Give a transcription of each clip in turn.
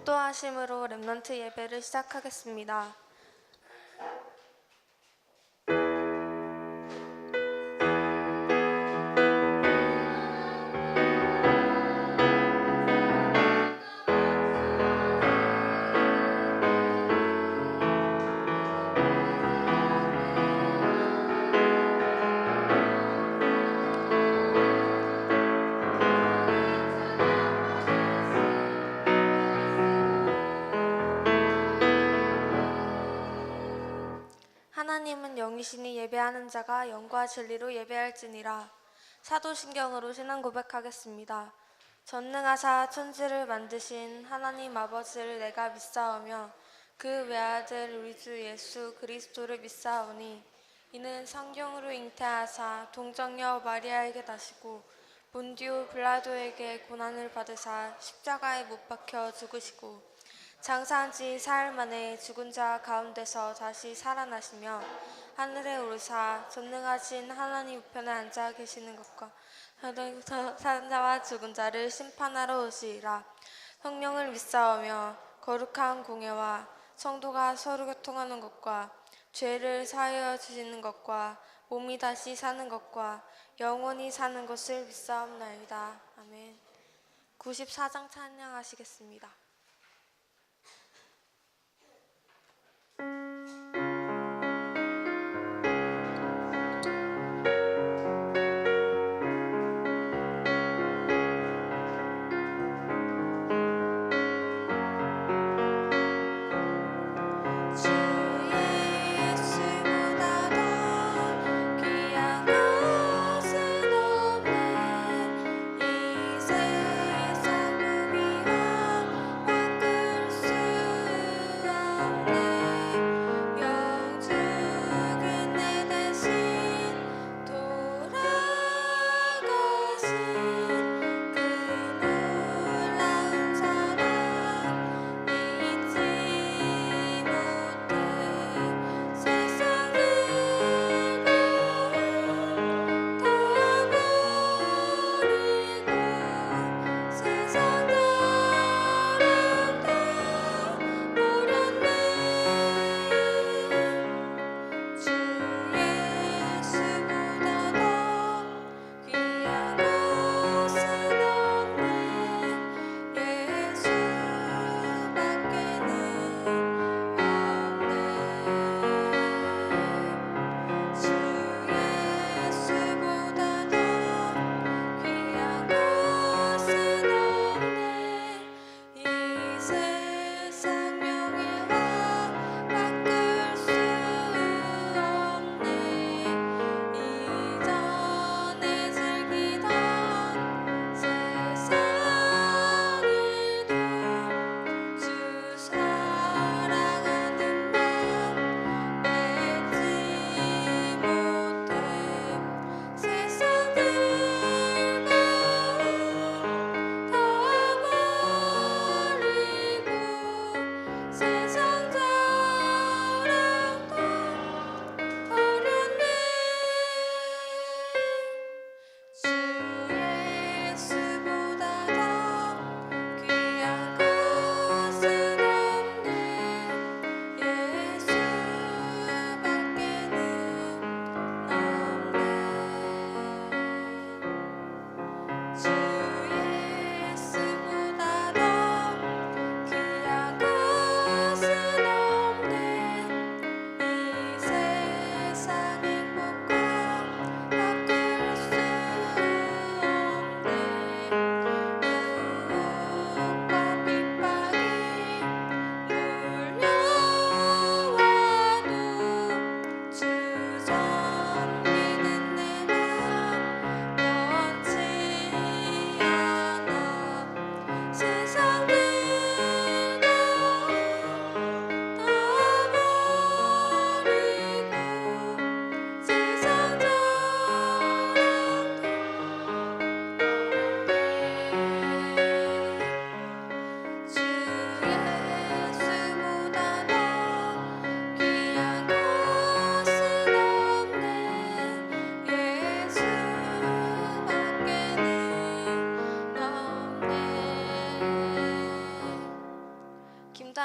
기도하심으로 렘넌트 예배를 시작하겠습니다. 하나님은 영이시니 예배하는 자가 영과 진리로 예배할지니라. 사도신경으로 신앙 고백하겠습니다. 전능하사 천지를 만드신 하나님 아버지를 내가 믿사오며 그 외아들 우리 주 예수 그리스도를 믿사오니 이는 성경으로 잉태하사 동정녀 마리아에게 나시고 본디오 빌라도에게 고난을 받으사 십자가에 못 박혀 죽으시고 장사한 지 사흘 만에 죽은 자 가운데서 다시 살아나시며 하늘에 오르사 전능하신 하나님 우편에 앉아 계시는 것과 사는 자와 죽은 자를 심판하러 오시리라. 성령을 믿사오며 거룩한 공예와 성도가 서로 교통하는 것과 죄를 사하여 주시는 것과 몸이 다시 사는 것과 영원히 사는 것을 믿사옵나이다. 아멘. 94장 찬양하시겠습니다.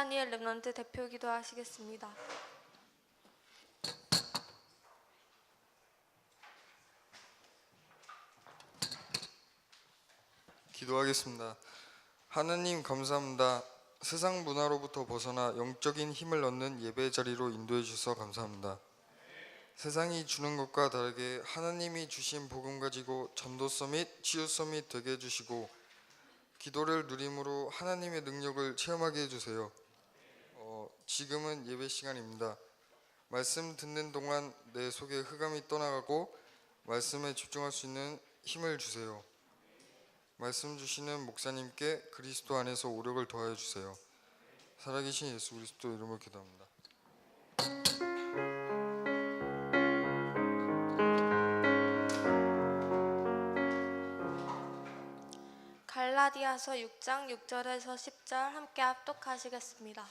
나다니엘 렘넌트 대표 기도하시겠습니다. 기도하겠습니다. 하나님 감사합니다. 세상 문화로부터 벗어나 영적인 힘을 얻는 예배 자리로 인도해 주셔서 감사합니다. 세상이 주는 것과 다르게 하나님이 주신 복음 가지고 전도서 및 치유서 및 되게 해주시고 기도를 누림으로 하나님의 능력을 체험하게 해주세요. 지금은 예배 시간입니다. 말씀 듣는 동안 내 속에 흑암이 떠나가고 말씀에 집중할 수 있는 힘을 주세요. 말씀 주시는 목사님께 그리스도 안에서 오력을 더하여 주세요. 살아계신 예수 그리스도 이름으로 기도합니다. 갈라디아서 6장 6절에서 10절 함께 합독하시겠습니다.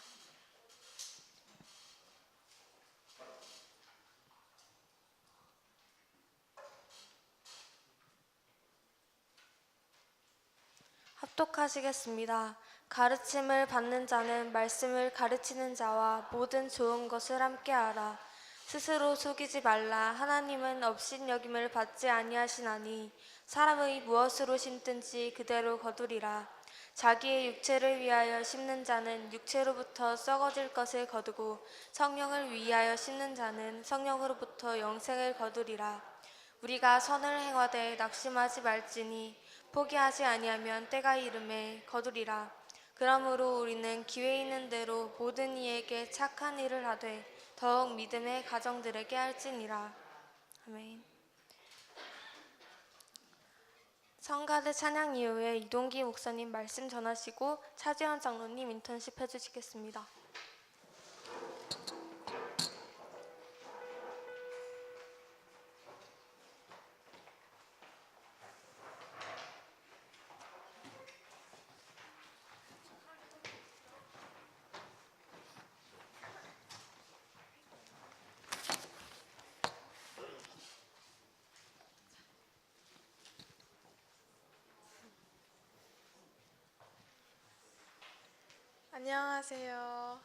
합독하시겠습니다. 가르침을 받는 자는 말씀을 가르치는 자와 모든 좋은 것을 함께 알아. 스스로 속이지 말라. 하나님은 업신여김을 받지 아니하시나니 사람의 무엇으로 심든지 그대로 거두리라. 자기의 육체를 위하여 심는 자는 육체로부터 썩어질 것을 거두고 성령을 위하여 심는 자는 성령으로부터 영생을 거두리라. 우리가 선을 행하되 낙심하지 말지니 포기하지 아니하면 때가 이름에 거두리라. 그러므로 우리는 기회 있는 대로 모든 이에게 착한 일을 하되 더욱 믿음의 가정들에게 할지니라. 아멘. 성가대 찬양 이후에 이동기 목사님 말씀 전하시고 차지현 장로님 인턴십 해주시겠습니다. 안녕하세요.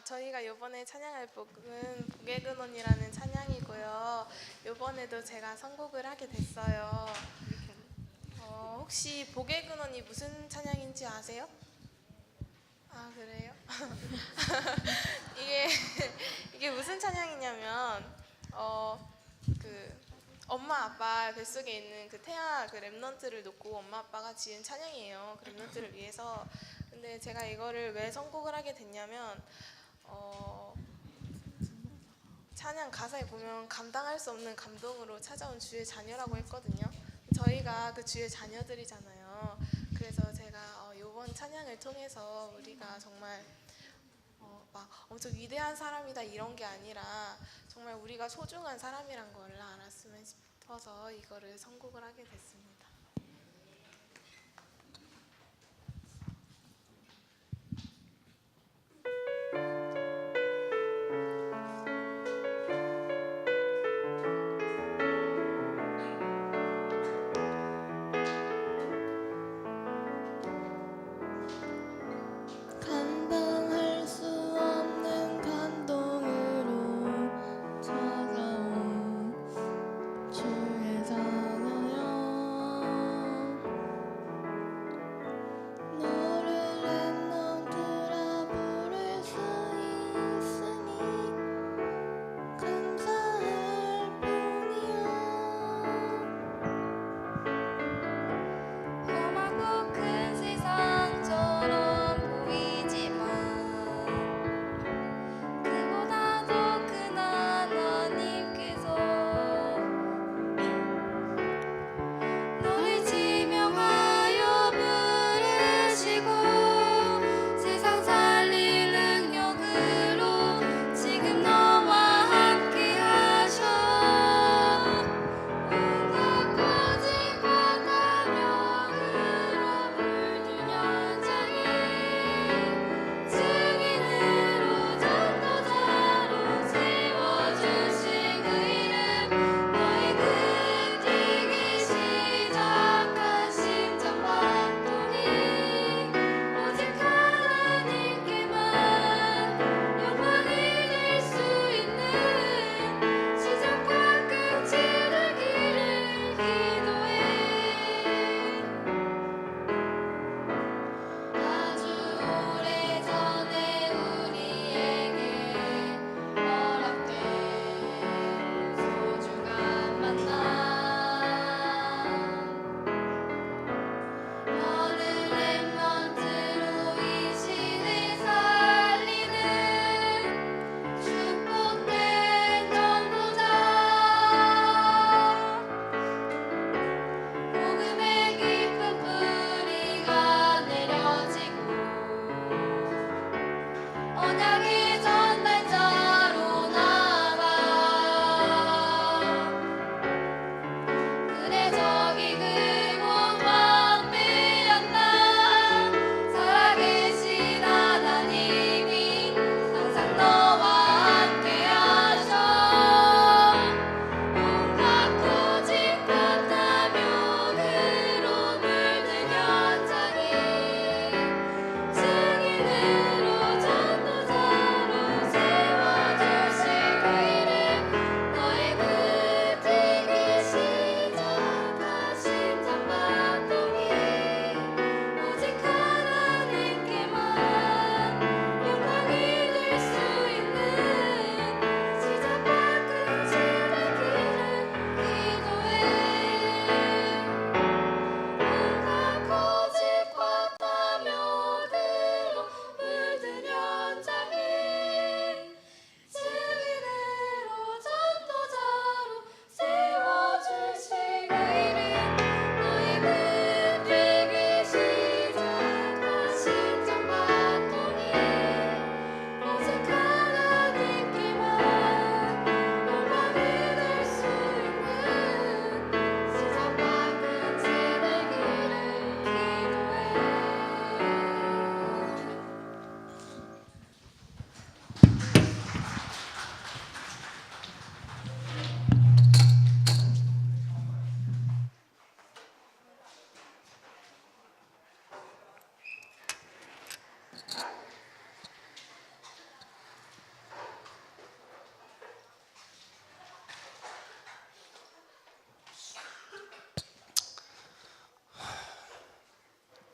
저희가 이번에 찬양할 곡은 복의 근원이라는 찬양이고요. 이번에도 제가 선곡을 하게 됐어요. 혹시 복의 근원이 무슨 찬양인지 아세요? 아, 그래요? 이게 무슨 찬양이냐면 엄마 아빠 뱃속에 있는 그 태아 그 렘넌트를 놓고 엄마 아빠가 지은 찬양이에요. 그 렘넌트를 위해서. 근데 제가 이거를 왜 선곡을 하게 됐냐면 찬양 가사에 보면 감당할 수 없는 감동으로 찾아온 주의 자녀라고 했거든요. 저희가 그 주의 자녀들이잖아요. 그래서 제가 이번 찬양을 통해서 우리가 정말 막 엄청 위대한 사람이다 이런 게 아니라 정말 우리가 소중한 사람이란 걸 알았으면 싶어서 이거를 선곡을 하게 됐습니다. 감당할 수 없는 감동으로 찾아온 주의 자녀여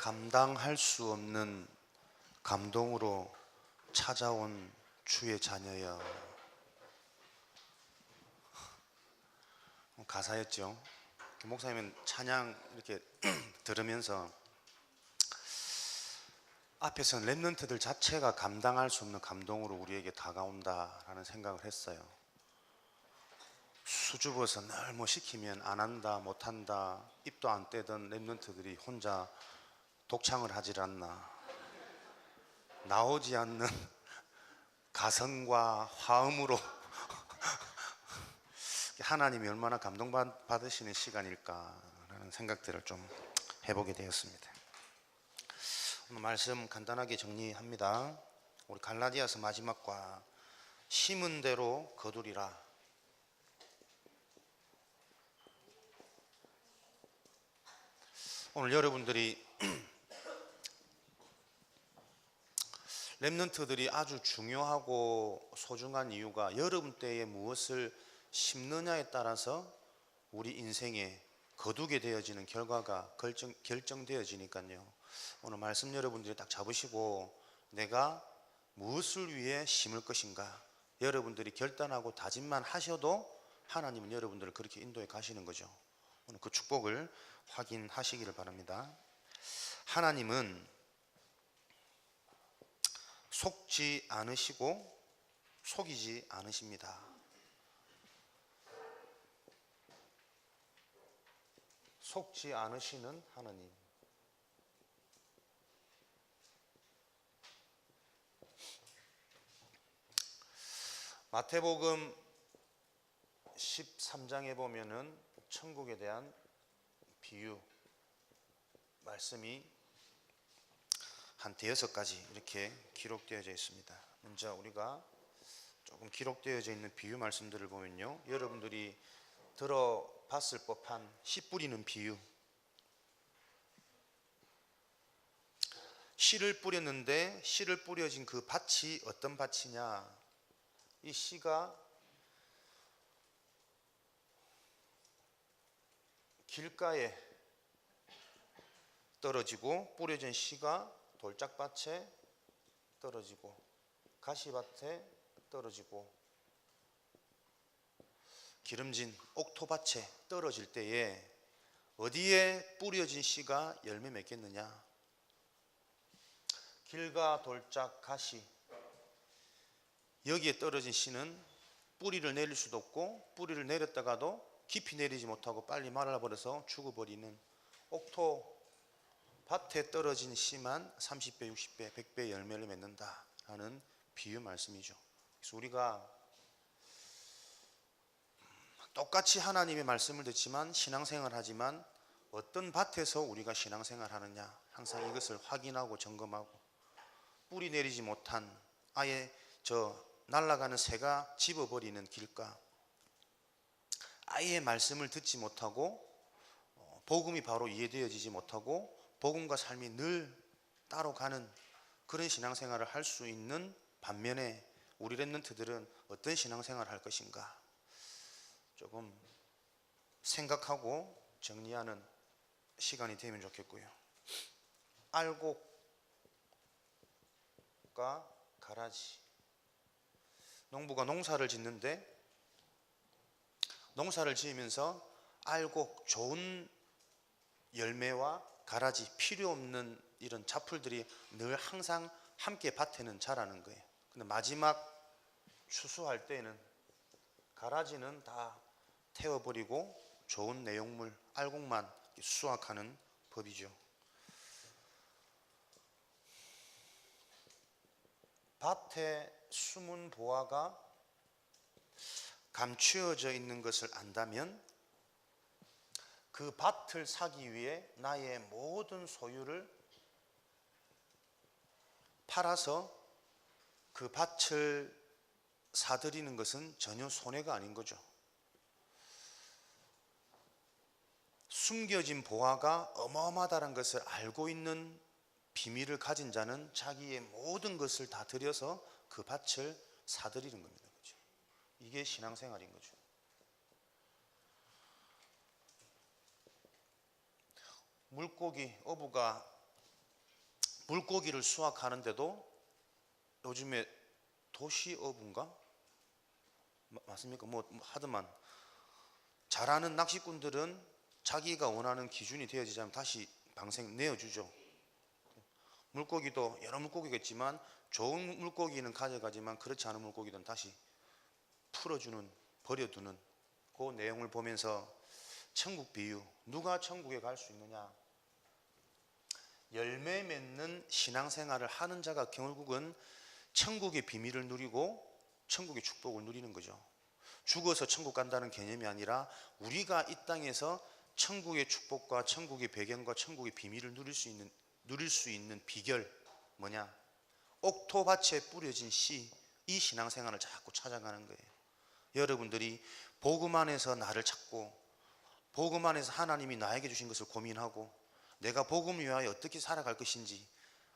감당할 수 없는 감동으로 찾아온 주의 자녀여. 가사였죠. 목사님은 찬양 이렇게 들으면서 앞에서는 랩런트들 자체가 감당할 수 없는 감동으로 우리에게 다가온다라는 생각을 했어요. 수줍어서 늘 뭐 시키면 안 한다, 못 한다, 입도 안 떼던 랩런트들이 혼자 독창을 하질 않나. 나오지 않는 가성과 화음으로 하나님이 얼마나 감동받으시는 시간일까라는 생각들을 좀 해보게 되었습니다. 오늘 말씀 간단하게 정리합니다. 우리 갈라디아서 마지막과 심은 대로 거두리라. 오늘 여러분들이 랩런트들이 아주 중요하고 소중한 이유가 여러분 때에 무엇을 심느냐에 따라서 우리 인생에 거두게 되어지는 결과가 결정되어지니까요. 오늘 말씀 여러분들이 딱 잡으시고 내가 무엇을 위해 심을 것인가 여러분들이 결단하고 다짐만 하셔도 하나님은 여러분들을 그렇게 인도해 가시는 거죠. 오늘 그 축복을 확인하시기를 바랍니다. 하나님은 속지 않으시고 속이지 않으십니다. 속지 않으시는 하나님. 마태복음 13장에 보면은 천국에 대한 비유 말씀이 한 5가지 이렇게 기록되어져 있습니다. 먼저 우리가 조금 기록되어져 있는 비유 말씀들을 보면요, 여러분들이 들어봤을 법한 씨 뿌리는 비유. 씨를 뿌렸는데 씨를 뿌려진 그 밭이 어떤 밭이냐? 이 씨가 길가에 떨어지고 뿌려진 씨가 돌짝밭에 떨어지고 가시밭에 떨어지고 기름진 옥토밭에 떨어질 때에 어디에 뿌려진 씨가 열매 맺겠느냐? 길가, 돌짝, 가시 여기에 떨어진 씨는 뿌리를 내릴 수도 없고 뿌리를 내렸다가도 깊이 내리지 못하고 빨리 말라버려서 죽어버리는 옥토밭에 떨어진 씨만 30배, 60배, 100배 열매를 맺는다라는 비유 말씀이죠. 그래서 우리가 똑같이 하나님의 말씀을 듣지만 신앙생활 하지만 어떤 밭에서 우리가 신앙생활 하느냐 항상 이것을 확인하고 점검하고 뿌리 내리지 못한 아예 날아가는 새가 집어버리는 길가 아예 말씀을 듣지 못하고 복음이 바로 이해되어지지 못하고 복음과 삶이 늘 따로 가는 그런 신앙생활을 할 수 있는 반면에 우리 랩런트들은 어떤 신앙생활을 할 것인가 조금 생각하고 정리하는 시간이 되면 좋겠고요. 알곡과 가라지. 농부가 농사를 짓는데 농사를 지으면서 알곡 좋은 열매와 가라지 필요 없는 이런 잡풀들이 늘 항상 함께 밭에는 자라는 거예요. 근데 마지막 추수할 때는 가라지는 다 태워버리고 좋은 내용물 알곡만 수확하는 법이죠. 밭에 숨은 보화가 감추어져 있는 것을 안다면 그 밭을 사기 위해 나의 모든 소유를 팔아서 그 밭을 사들이는 것은 전혀 손해가 아닌 거죠. 숨겨진 보화가 어마어마하다는 것을 알고 있는 비밀을 가진 자는 자기의 모든 것을 다 들여서 그 밭을 사들이는 겁니다. 그렇죠? 이게 신앙생활인 거죠. 물고기, 어부가 물고기를 수확하는데도 요즘에 도시어부인가? 맞습니까? 뭐 하더만 잘하는 낚시꾼들은 자기가 원하는 기준이 되어지자면 다시 방생 내어주죠. 물고기도 여러 물고기가 있지만 좋은 물고기는 가져가지만 그렇지 않은 물고기는 다시 풀어주는, 버려두는 그 내용을 보면서 천국 비유, 누가 천국에 갈 수 있느냐? 열매 맺는 신앙생활을 하는 자가 결국은 천국의 비밀을 누리고 천국의 축복을 누리는 거죠. 죽어서 천국 간다는 개념이 아니라 우리가 이 땅에서 천국의 축복과 천국의 배경과 천국의 비밀을 누릴 수 있는 비결 뭐냐? 옥토밭에 뿌려진 씨, 이 신앙생활을 자꾸 찾아가는 거예요. 여러분들이 복음 안에서 나를 찾고 복음 안에서 하나님이 나에게 주신 것을 고민하고 내가 복음을 위하여 어떻게 살아갈 것인지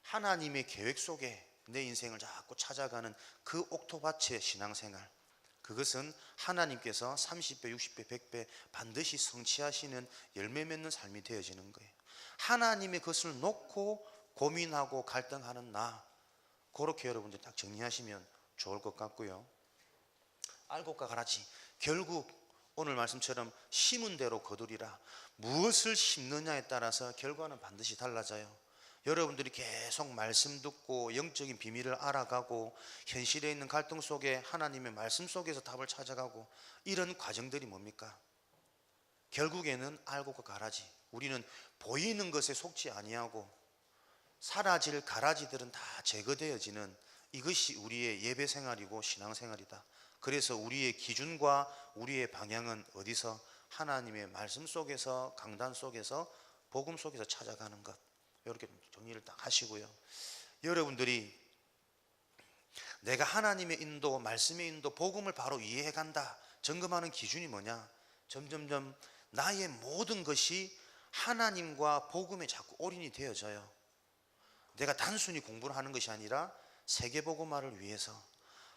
하나님의 계획 속에 내 인생을 자꾸 찾아가는 그 옥토밭의 신앙생활, 그것은 하나님께서 30배, 60배, 100배 반드시 성취하시는 열매 맺는 삶이 되어지는 거예요. 하나님의 것을 놓고 고민하고 갈등하는 나, 그렇게 여러분들 딱 정리하시면 좋을 것 같고요. 알곡과 가라지, 결국 오늘 말씀처럼 심은 대로 거두리라. 무엇을 심느냐에 따라서 결과는 반드시 달라져요. 여러분들이 계속 말씀 듣고 영적인 비밀을 알아가고 현실에 있는 갈등 속에 하나님의 말씀 속에서 답을 찾아가고 이런 과정들이 뭡니까? 결국에는 알곡과 가라지, 우리는 보이는 것에 속지 아니하고 사라질 가라지들은 다 제거되어지는 이것이 우리의 예배 생활이고 신앙 생활이다. 그래서 우리의 기준과 우리의 방향은 어디서? 하나님의 말씀 속에서, 강단 속에서, 복음 속에서 찾아가는 것. 이렇게 정리를 딱 하시고요. 여러분들이 내가 하나님의 인도, 말씀의 인도, 복음을 바로 이해해 간다 점검하는 기준이 뭐냐? 점점점 나의 모든 것이 하나님과 복음에 자꾸 올인이 되어져요. 내가 단순히 공부를 하는 것이 아니라 세계복음화를 위해서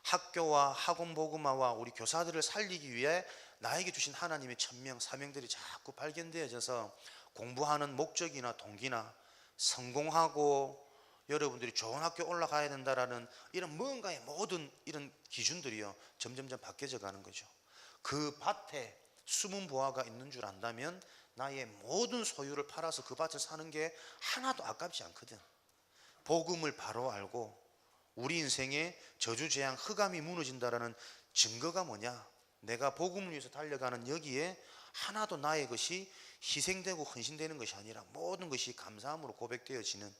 학교와 학원복음화와 우리 교사들을 살리기 위해 나에게 주신 하나님의 천명, 사명들이 자꾸 발견되어져서 공부하는 목적이나 동기나 성공하고 여러분들이 좋은 학교 올라가야 된다라는 이런 뭔가의 모든 이런 기준들이요 점점점 바뀌어져 가는 거죠. 그 밭에 숨은 보화가 있는 줄 안다면 나의 모든 소유를 팔아서 그 밭을 사는 게 하나도 아깝지 않거든. 복음을 바로 알고 우리 인생에 저주재앙 흑암이 무너진다라는 증거가 뭐냐? 내가 복음을 위해서 달려가는 여기에 하나도 나의 것이 희생되고 헌신되는 것이 아니라 모든 것이 감사함으로 고백되어지는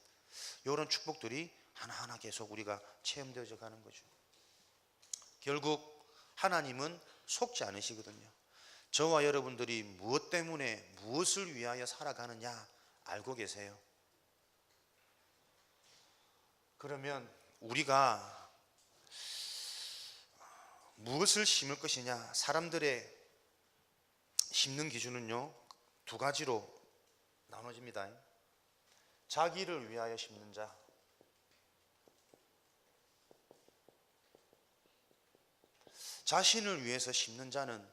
이런 축복들이 하나하나 계속 우리가 체험되어져 가는 거죠. 결국 하나님은 속지 않으시거든요. 저와 여러분들이 무엇 때문에 무엇을 위하여 살아가느냐 알고 계세요? 그러면 우리가 무엇을 심을 것이냐? 사람들의 심는 기준은요 두 가지로 나눠집니다. 자기를 위하여 심는 자, 자신을 위해서 심는 자는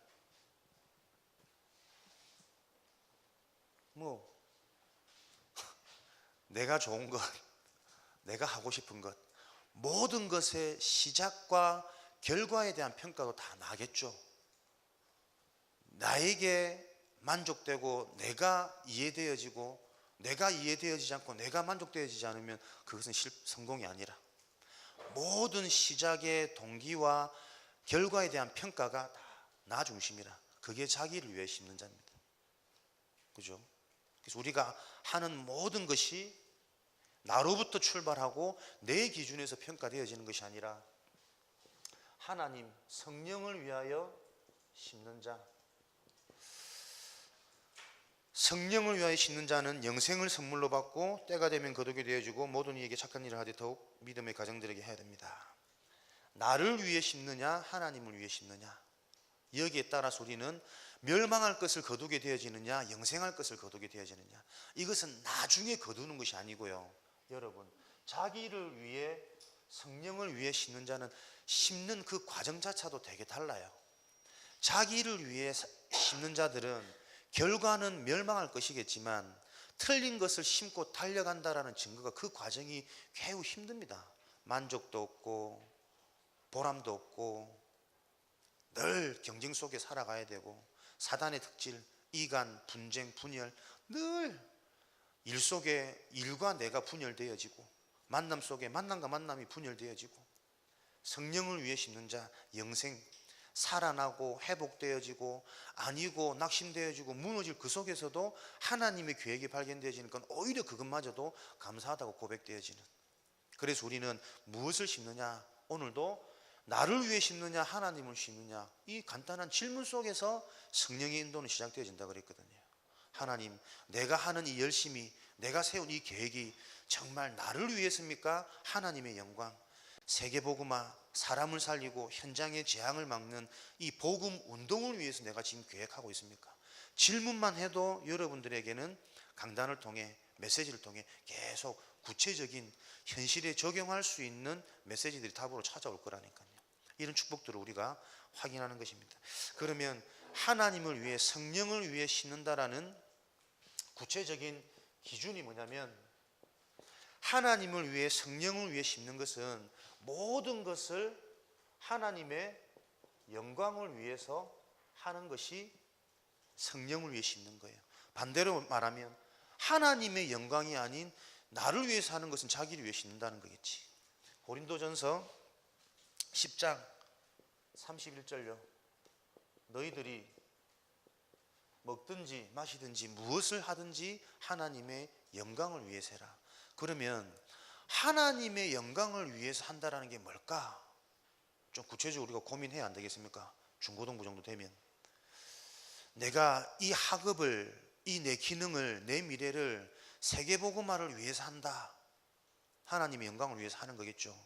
내가 좋은 것, 내가 하고 싶은 것, 모든 것의 시작과 결과에 대한 평가도 다 나겠죠. 나에게 만족되고 내가 이해되어지고 내가 이해되어지지 않고 내가 만족되어지지 않으면 그것은 성공이 아니라 모든 시작의 동기와 결과에 대한 평가가 다 나 중심이라 그게 자기를 위해 심는 자입니다. 그죠? 그래서 우리가 하는 모든 것이 나로부터 출발하고 내 기준에서 평가되어지는 것이 아니라 하나님 성령을 위하여 심는 자, 성령을 위하여 심는 자는 영생을 선물로 받고 때가 되면 거두게 되어지고 모든 이에게 착한 일을 하되 더욱 믿음의 가정들에게 해야 됩니다. 나를 위해 심느냐 하나님을 위해 심느냐, 여기에 따라서 우리는 멸망할 것을 거두게 되어지느냐 영생할 것을 거두게 되어지느냐, 이것은 나중에 거두는 것이 아니고요. 여러분 자기를 위해 성령을 위해 심는 자는 심는 그 과정 자체도 되게 달라요. 자기를 위해 심는 자들은 결과는 멸망할 것이겠지만 틀린 것을 심고 달려간다라는 증거가 그 과정이 매우 힘듭니다. 만족도 없고 보람도 없고 늘 경쟁 속에 살아가야 되고 사단의 특질, 이간, 분쟁, 분열, 늘 일 속에 일과 내가 분열되어지고 만남 속에 만남과 만남이 분열되어지고 성령을 위해 심는 자 영생, 살아나고 회복되어지고 아니고 낙심되어지고 무너질 그 속에서도 하나님의 계획이 발견되어지는 건 오히려 그것마저도 감사하다고 고백되어지는. 그래서 우리는 무엇을 심느냐, 오늘도 나를 위해 심느냐 하나님을 심느냐, 이 간단한 질문 속에서 성령의 인도는 시작되어진다 그랬거든요. 하나님, 내가 하는 이 열심이, 내가 세운 이 계획이 정말 나를 위해서입니까? 하나님의 영광, 세계복음화, 사람을 살리고 현장의 재앙을 막는 이 복음 운동을 위해서 내가 지금 계획하고 있습니까? 질문만 해도 여러분들에게는 강단을 통해, 메시지를 통해 계속 구체적인 현실에 적용할 수 있는 메시지들이 답으로 찾아올 거라니까요. 이런 축복들을 우리가 확인하는 것입니다. 그러면 하나님을 위해, 성령을 위해 심는다라는 구체적인 기준이 뭐냐면, 하나님을 위해, 성령을 위해 심는 것은 모든 것을 하나님의 영광을 위해서 하는 것이 성령을 위해 심는 거예요. 반대로 말하면 하나님의 영광이 아닌 나를 위해서 하는 것은 자기를 위해 심는다는 거겠지. 고린도전서 10장 31절요. 너희들이 먹든지 마시든지 무엇을 하든지 하나님의 영광을 위해서 해라. 그러면 하나님의 영광을 위해서 한다라는 게 뭘까? 좀 구체적으로 우리가 고민해야 안 되겠습니까? 중고등부 정도 되면 내가 이 학업을, 이 내 기능을, 내 미래를 세계복음화를 위해서 한다, 하나님의 영광을 위해서 하는 거겠죠.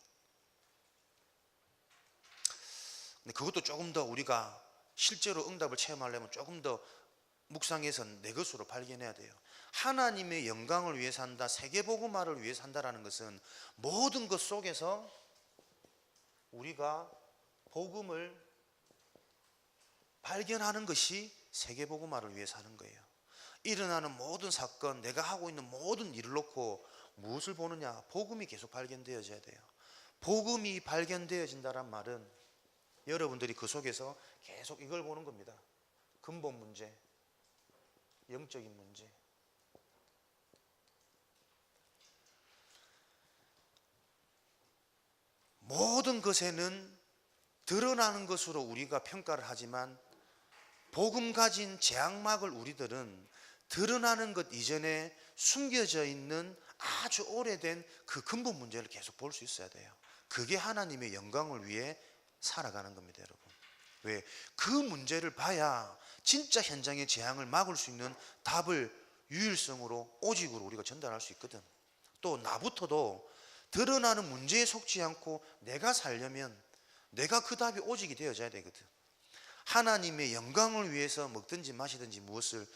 근데 그것도 조금 더 우리가 실제로 응답을 체험하려면 조금 더 묵상해서 내 것으로 발견해야 돼요. 하나님의 영광을 위해서 한다, 세계복음화를 위해서 한다라는 것은 모든 것 속에서 우리가 복음을 발견하는 것이 세계복음화를 위해서 하는 거예요. 일어나는 모든 사건, 내가 하고 있는 모든 일을 놓고 무엇을 보느냐? 복음이 계속 발견되어져야 돼요. 복음이 발견되어진다란 말은 여러분들이 그 속에서 계속 이걸 보는 겁니다. 근본 문제, 영적인 문제. 모든 것에는 드러나는 것으로 우리가 평가를 하지만 복음 가진 제약막을 우리들은 드러나는 것 이전에 숨겨져 있는 아주 오래된 그 근본 문제를 계속 볼 수 있어야 돼요. 그게 하나님의 영광을 위해 살아가는 겁니다, 여러분. 왜? 그 문제를 봐야 진짜 현장의 재앙을 막을 수 있는 답을 유일성으로, 오직으로 우리가 전달할 수 있거든. 또 나부터도 드러나는 문제에 속지 않고 내가 살려면 내가 그 답이 오직이 되어져야 되거든. 하나님의 영광을 위해서 먹든지 마시든지 무엇을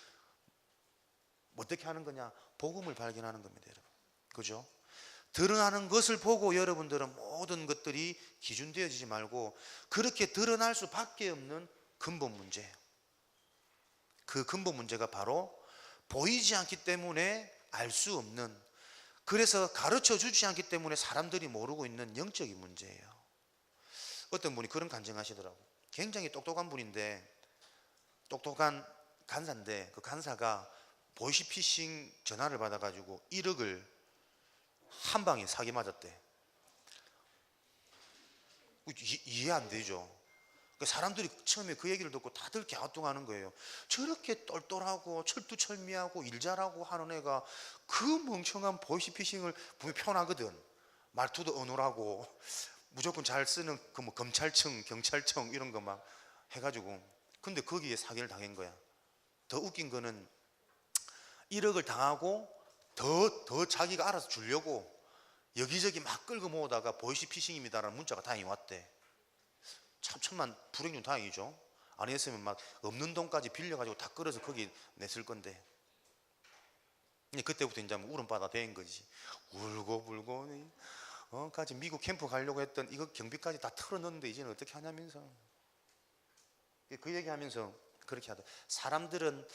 어떻게 하는 거냐? 복음을 발견하는 겁니다, 여러분. 그죠? 드러나는 것을 보고 여러분들은 모든 것들이 기준되어지지 말고 그렇게 드러날 수밖에 없는 근본 문제, 그 근본 문제가 바로 보이지 않기 때문에 알 수 없는, 그래서 가르쳐 주지 않기 때문에 사람들이 모르고 있는 영적인 문제예요. 어떤 분이 그런 간증하시더라고. 굉장히 똑똑한 분인데, 똑똑한 간사인데 그 간사가 보이스피싱 전화를 받아가지고 1억을 한 방에 사기 맞았대. 이해 안 되죠. 사람들이 처음에 그 얘기를 듣고 다들 갸우뚱하는 거예요. 저렇게 똘똘하고 철두철미하고 일 잘하고 하는 애가 그 멍청한 보이스피싱을 보면 편하거든. 말투도 어눌하고 무조건 잘 쓰는 그 뭐 검찰청, 경찰청 이런 거 막 해가지고, 근데 거기에 사기를 당한 거야. 더 웃긴 거는 1억을 당하고 더 자기가 알아서 주려고 여기저기 막 끌고 모으다가 보이스피싱입니다라는 문자가 다행히 왔대. 참 천만 불행 중 다행이죠. 안 했으면 막 없는 돈까지 빌려가지고 다 끌어서 거기 냈을 건데. 그때부터 이제 울음바다 된 거지. 울고 불고 까지 미국 캠프 가려고 했던 이거 경비까지 다 털어넣는데 이제는 어떻게 하냐면서. 그 얘기하면서 그렇게 하더라. 사람들은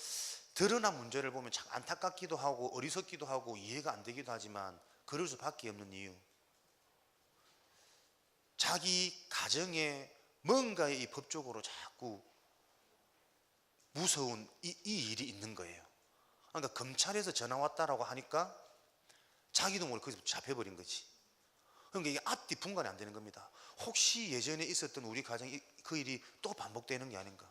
드러난 문제를 보면 참 안타깝기도 하고 어리석기도 하고 이해가 안 되기도 하지만 그럴 수밖에 없는 이유, 자기 가정에 뭔가의 이 법적으로 자꾸 무서운 이 일이 있는 거예요. 그러니까 검찰에서 전화 왔다라고 하니까 자기도 모르게 거기서 잡혀버린 거지. 그러니까 이게 앞뒤 분간이 안 되는 겁니다. 혹시 예전에 있었던 우리 가정 그 일이 또 반복되는 게 아닌가.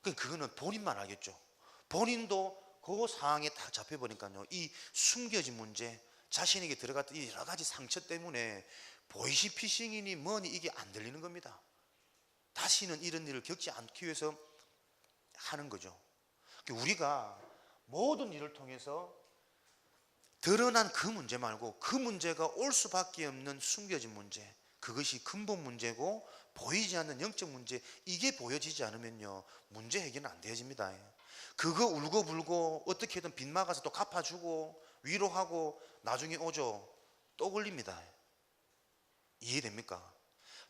그거는 본인만 알겠죠. 본인도 그 상황에 딱 잡혀버리니까요, 이 숨겨진 문제, 자신에게 들어갔던 이 여러 가지 상처 때문에 보이시피싱이니 뭐니 이게 안 들리는 겁니다. 다시는 이런 일을 겪지 않기 위해서 하는 거죠. 우리가 모든 일을 통해서 드러난 그 문제 말고 그 문제가 올 수밖에 없는 숨겨진 문제, 그것이 근본 문제고 보이지 않는 영적 문제, 이게 보여지지 않으면요 문제 해결은 안 되어집니다. 그거 울고불고 어떻게든 빚 막아서 또 갚아주고 위로하고 나중에 오죠, 또 걸립니다. 이해됩니까?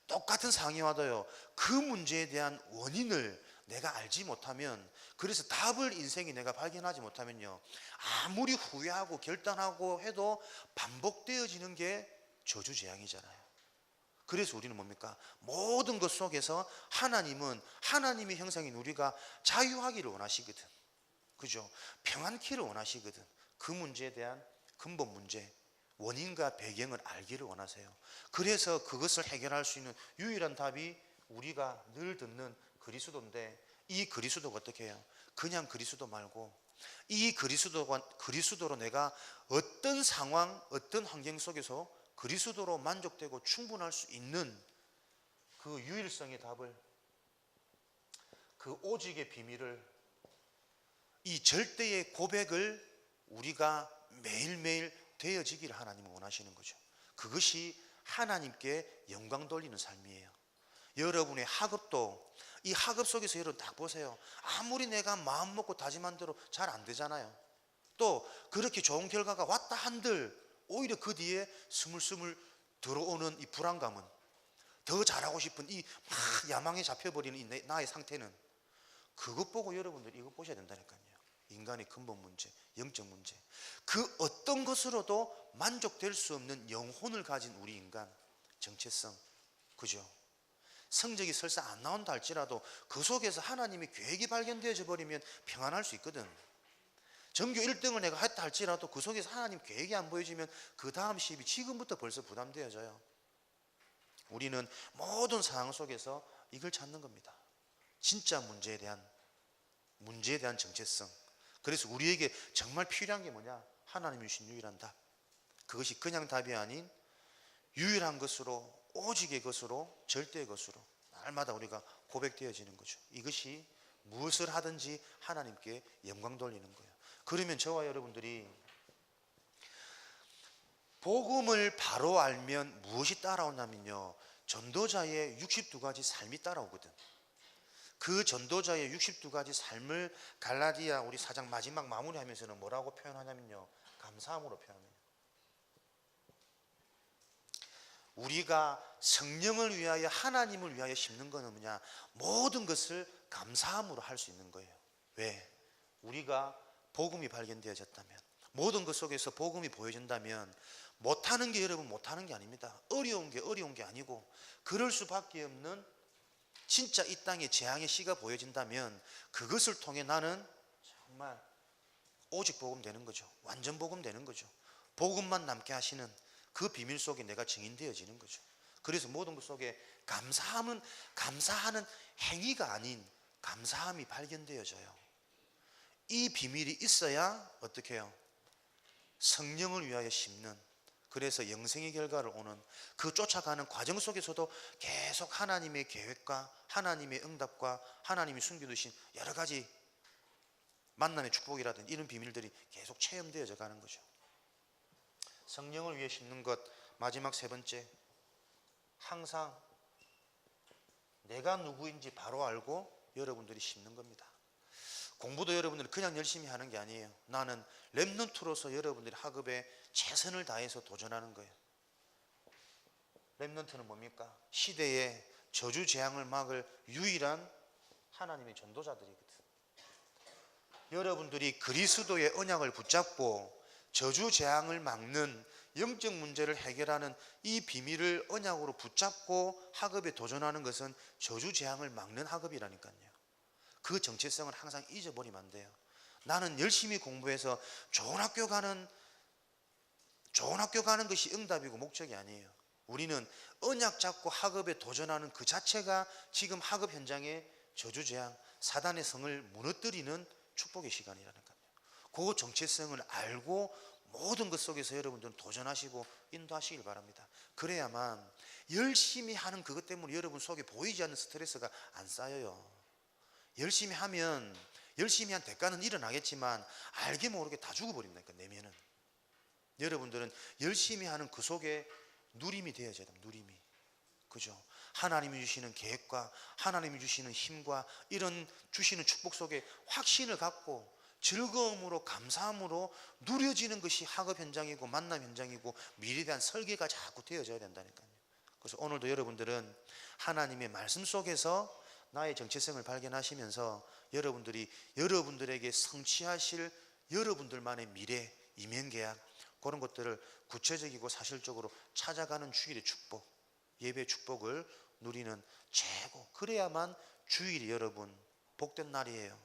똑같은 상황이 와도요, 그 문제에 대한 원인을 내가 알지 못하면, 그래서 답을 인생에 내가 발견하지 못하면요, 아무리 후회하고 결단하고 해도 반복되어지는 게 저주재앙이잖아요. 그래서 우리는 뭡니까? 모든 것 속에서 하나님은 하나님의 형상인 우리가 자유하기를 원하시거든. 그죠? 평안키를 원하시거든. 그 문제에 대한 근본 문제, 원인과 배경을 알기를 원하세요. 그래서 그것을 해결할 수 있는 유일한 답이 우리가 늘 듣는 그리스도인데, 이 그리스도가 어떻게 해요? 그냥 그리스도 말고 이 그리스도로 내가 어떤 상황, 어떤 환경 속에서 그리스도로 만족되고 충분할 수 있는 그 유일성의 답을, 그 오직의 비밀을, 이 절대의 고백을 우리가 매일매일 되어지기를 하나님은 원하시는 거죠. 그것이 하나님께 영광 돌리는 삶이에요. 여러분의 학업도, 이 학업 속에서 여러분 딱 보세요. 아무리 내가 마음 먹고 다짐한 대로 잘 안 되잖아요. 또 그렇게 좋은 결과가 왔다 한들 오히려 그 뒤에 스물스물 들어오는 이 불안감은, 더 잘하고 싶은 이 막 야망에 잡혀버리는 이 나의 상태는, 그것 보고 여러분들 이거 보셔야 된다니까요. 인간의 근본 문제, 영적 문제, 그 어떤 것으로도 만족될 수 없는 영혼을 가진 우리 인간, 정체성, 그죠? 성적이 설사 안 나온다 할지라도 그 속에서 하나님의 계획이 발견되어져 버리면 평안할 수 있거든. 전교 1등을 내가 했다 할지라도 그 속에서 하나님 계획이 안 보여지면 그 다음 시험이 지금부터 벌써 부담되어져요. 우리는 모든 상황 속에서 이걸 찾는 겁니다. 진짜 문제에 대한 정체성. 그래서 우리에게 정말 필요한 게 뭐냐? 하나님이 주신 유일한 답. 그것이 그냥 답이 아닌 유일한 것으로, 오직의 것으로, 절대의 것으로 날마다 우리가 고백되어지는 거죠. 이것이 무엇을 하든지 하나님께 영광 돌리는 거예요. 그러면 저와 여러분들이 복음을 바로 알면 무엇이 따라오냐면요, 전도자의 62가지 삶이 따라오거든. 그 전도자의 62가지 삶을 갈라디아 우리 4장 마지막 마무리하면서는 뭐라고 표현하냐면요, 감사함으로 표현해요. 우리가 성령을 위하여, 하나님을 위하여 심는 것은 뭐냐? 모든 것을 감사함으로 할 수 있는 거예요. 왜? 우리가 복음이 발견되어졌다면, 모든 것 속에서 복음이 보여진다면, 못하는 게 여러분 못하는 게 아닙니다. 어려운 게 아니고, 그럴 수밖에 없는 진짜 이 땅에 재앙의 씨가 보여진다면 그것을 통해 나는 정말 오직 복음 되는 거죠. 완전 복음 되는 거죠. 복음만 남게 하시는 그 비밀 속에 내가 증인되어지는 거죠. 그래서 모든 것 속에 감사하는 행위가 아닌 감사함이 발견되어져요. 이 비밀이 있어야 어떻게 해요? 성령을 위하여 심는, 그래서 영생의 결과를 오는 그 쫓아가는 과정 속에서도 계속 하나님의 계획과 하나님의 응답과 하나님이 숨겨두신 여러 가지 만남의 축복이라든지 이런 비밀들이 계속 체험되어져 가는 거죠. 성령을 위해 심는 것, 마지막 세 번째, 항상 내가 누구인지 바로 알고 여러분들이 심는 겁니다. 공부도 여러분들이 그냥 열심히 하는 게 아니에요. 나는 렘넌트로서 여러분들이 학업에 최선을 다해서 도전하는 거예요. 렘넌트는 뭡니까? 시대의 저주 재앙을 막을 유일한 하나님의 전도자들이거든. 여러분들이 그리스도의 언약을 붙잡고 저주 재앙을 막는 영적 문제를 해결하는 이 비밀을 언약으로 붙잡고 학업에 도전하는 것은 저주 재앙을 막는 학업이라니까요. 그 정체성을 항상 잊어버리면 안 돼요. 나는 열심히 공부해서 좋은 학교 가는 것이 응답이고 목적이 아니에요. 우리는 언약 잡고 학업에 도전하는 그 자체가 지금 학업 현장에 저주 재앙, 사단의 성을 무너뜨리는 축복의 시간이라니까요. 그 정체성을 알고 모든 것 속에서 여러분들은 도전하시고 인도하시길 바랍니다. 그래야만 열심히 하는 그것 때문에 여러분 속에 보이지 않는 스트레스가 안 쌓여요. 열심히 하면 열심히 한 대가는 일어나겠지만 알게 모르게 다 죽어버린다니까, 내면은. 여러분들은 열심히 하는 그 속에 누림이 되어져야 됩니다. 누림이. 그죠? 하나님이 주시는 계획과 하나님이 주시는 힘과 이런 주시는 축복 속에 확신을 갖고 즐거움으로 감사함으로 누려지는 것이 학업 현장이고 만남 현장이고 미래에 대한 설계가 자꾸 되어져야 된다니까요. 그래서 오늘도 여러분들은 하나님의 말씀 속에서 나의 정체성을 발견하시면서 여러분들이 여러분들에게 성취하실 여러분들만의 미래, 이면계약 그런 것들을 구체적이고 사실적으로 찾아가는 주일의 축복, 예배의 축복을 누리는 최고, 그래야만 주일이 여러분 복된 날이에요.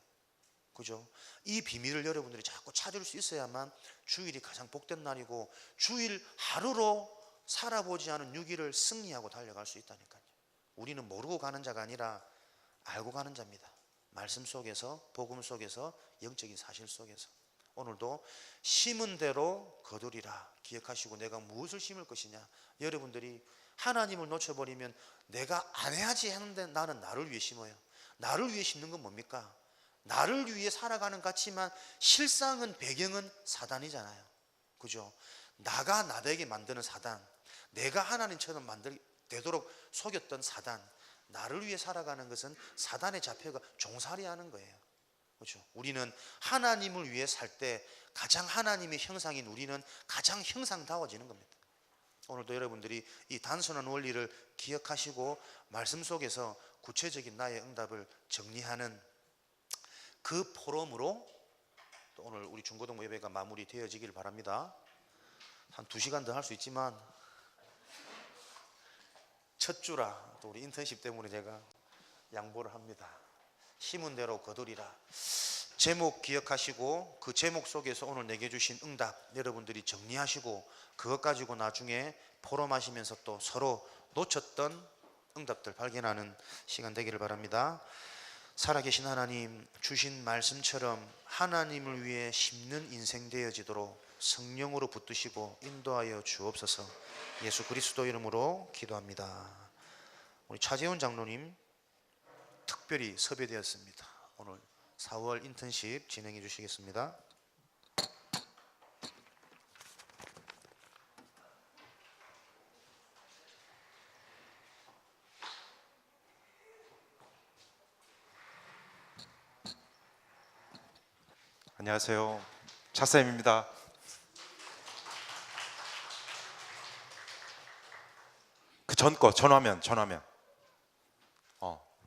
그죠? 이 비밀을 여러분들이 자꾸 찾을 수 있어야만 주일이 가장 복된 날이고 주일 하루로 살아보지 않은 6일을 승리하고 달려갈 수 있다니까요. 우리는 모르고 가는 자가 아니라 알고 가는 자입니다. 말씀 속에서, 복음 속에서, 영적인 사실 속에서. 오늘도 심은 대로 거두리라 기억하시고 내가 무엇을 심을 것이냐. 여러분들이 하나님을 놓쳐버리면 내가 안 해야지 하는데 나는 나를 위해 심어요. 나를 위해 심는 건 뭡니까? 나를 위해 살아가는 가치만 실상은 배경은 사단이잖아요. 그죠? 나가 나되게 만드는 사단, 내가 하나님처럼 되도록 속였던 사단, 나를 위해 살아가는 것은 사단의 자표가 종살이하는 거예요. 그렇죠? 우리는 하나님을 위해 살 때 가장 하나님의 형상인 우리는 가장 형상다워지는 겁니다. 오늘도 여러분들이 이 단순한 원리를 기억하시고 말씀 속에서 구체적인 나의 응답을 정리하는 그 포럼으로 또 오늘 우리 중고등부 예배가 마무리 되어지길 바랍니다. 한 2시간 더 할 수 있지만 첫 주라 또 우리 인턴십 때문에 제가 양보를 합니다. 심은 대로 거두리라. 제목 기억하시고 그 제목 속에서 오늘 내게 주신 응답 여러분들이 정리하시고 그것 가지고 나중에 포럼하시면서 또 서로 놓쳤던 응답들 발견하는 시간 되기를 바랍니다. 살아계신 하나님, 주신 말씀처럼 하나님을 위해 심는 인생 되어지도록 성령으로 붙드시고 인도하여 주옵소서. 예수 그리스도 이름으로 기도합니다. 우리 차재훈 장로님 특별히 섭외되었습니다. 오늘 4월 인턴십 진행해 주시겠습니다. 안녕하세요. 차쌤입니다. 그 전 거 전화면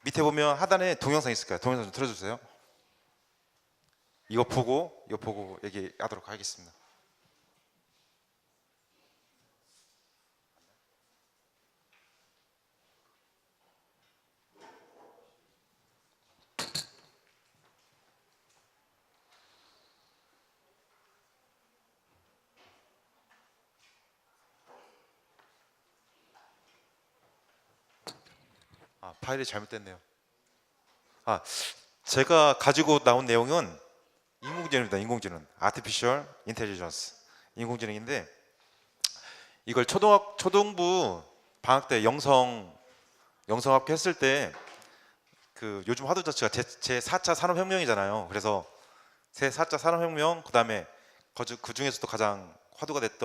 밑에 보면 하단에 동영상 있을 거예요. 동영상 좀 틀어주세요. 이거 보고 얘기하도록 하겠습니다. 파일이 잘못됐네요. 제가 가지고 나온 내용은 인공지능입니다. 인공지능, Artificial Intelligence, 인공지능인데 이걸 초등부 방학 때 영성학교 했을 때 그 요즘 화두 자체가 제 4차 산업혁명이잖아요. 그래서 제 4차 산업혁명 그다음에 그 중에서도 가장 화두가 됐던